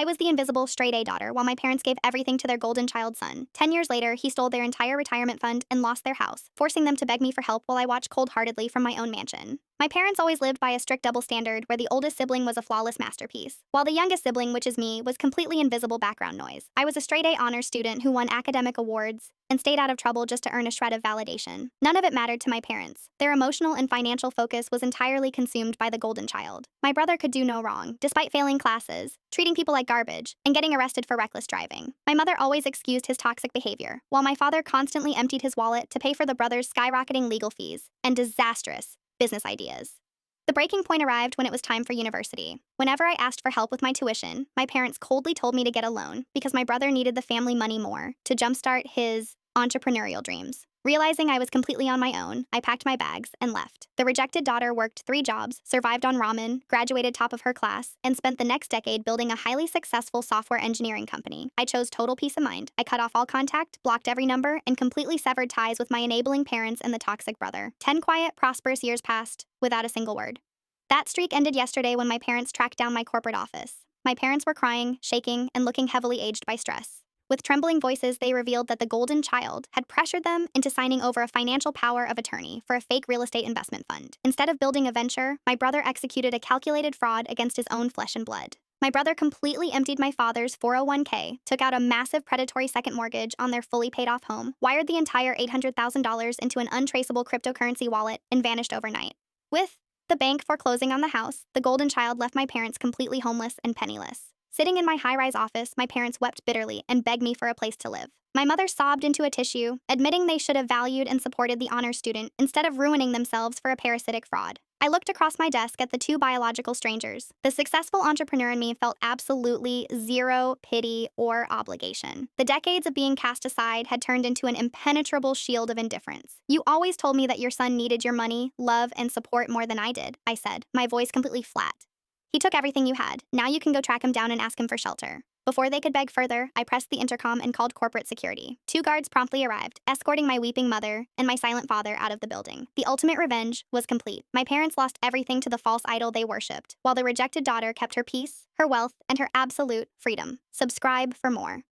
I was the invisible straight A daughter while my parents gave everything to their golden child son. 10 years later, he stole their entire retirement fund and lost their house, forcing them to beg me for help while I watched cold-heartedly from my own mansion. My parents always lived by a strict double standard where the oldest sibling was a flawless masterpiece, while the youngest sibling, which is me, was completely invisible background noise. I was a straight A honors student who won academic awards and stayed out of trouble just to earn a shred of validation. None of it mattered to my parents. Their emotional and financial focus was entirely consumed by the golden child. My brother could do no wrong, despite failing classes, treating people like garbage, and getting arrested for reckless driving. My mother always excused his toxic behavior, while my father constantly emptied his wallet to pay for the brothers' skyrocketing legal fees and disastrous business ideas. The breaking point arrived when it was time for university. Whenever I asked for help with my tuition, my parents coldly told me to get a loan because my brother needed the family money more to jumpstart his entrepreneurial dreams. Realizing I was completely on my own, I packed my bags and left. The rejected daughter worked 3 jobs, survived on ramen, graduated top of her class, and spent the next decade building a highly successful software engineering company. I chose total peace of mind. I cut off all contact, blocked every number, and completely severed ties with my enabling parents and the toxic brother. 10 quiet, prosperous years passed without a single word. That streak ended yesterday when my parents tracked down my corporate office. My parents were crying, shaking, and looking heavily aged by stress. With trembling voices, they revealed that the golden child had pressured them into signing over a financial power of attorney for a fake real estate investment fund. Instead of building a venture, my brother executed a calculated fraud against his own flesh and blood. My brother completely emptied my father's 401k, took out a massive predatory second mortgage on their fully paid off home, wired the entire $800,000 into an untraceable cryptocurrency wallet, and vanished overnight. With the bank foreclosing on the house, the golden child left my parents completely homeless and penniless. Sitting in my high-rise office, my parents wept bitterly and begged me for a place to live. My mother sobbed into a tissue, admitting they should have valued and supported the honor student instead of ruining themselves for a parasitic fraud. I looked across my desk at the 2 biological strangers. The successful entrepreneur in me felt absolutely zero pity or obligation. The decades of being cast aside had turned into an impenetrable shield of indifference. "You always told me that your son needed your money, love, and support more than I did," I said, my voice completely flat. "He took everything you had. Now you can go track him down and ask him for shelter." Before they could beg further, I pressed the intercom and called corporate security. 2 guards promptly arrived, escorting my weeping mother and my silent father out of the building. The ultimate revenge was complete. My parents lost everything to the false idol they worshipped, while the rejected daughter kept her peace, her wealth, and her absolute freedom. Subscribe for more.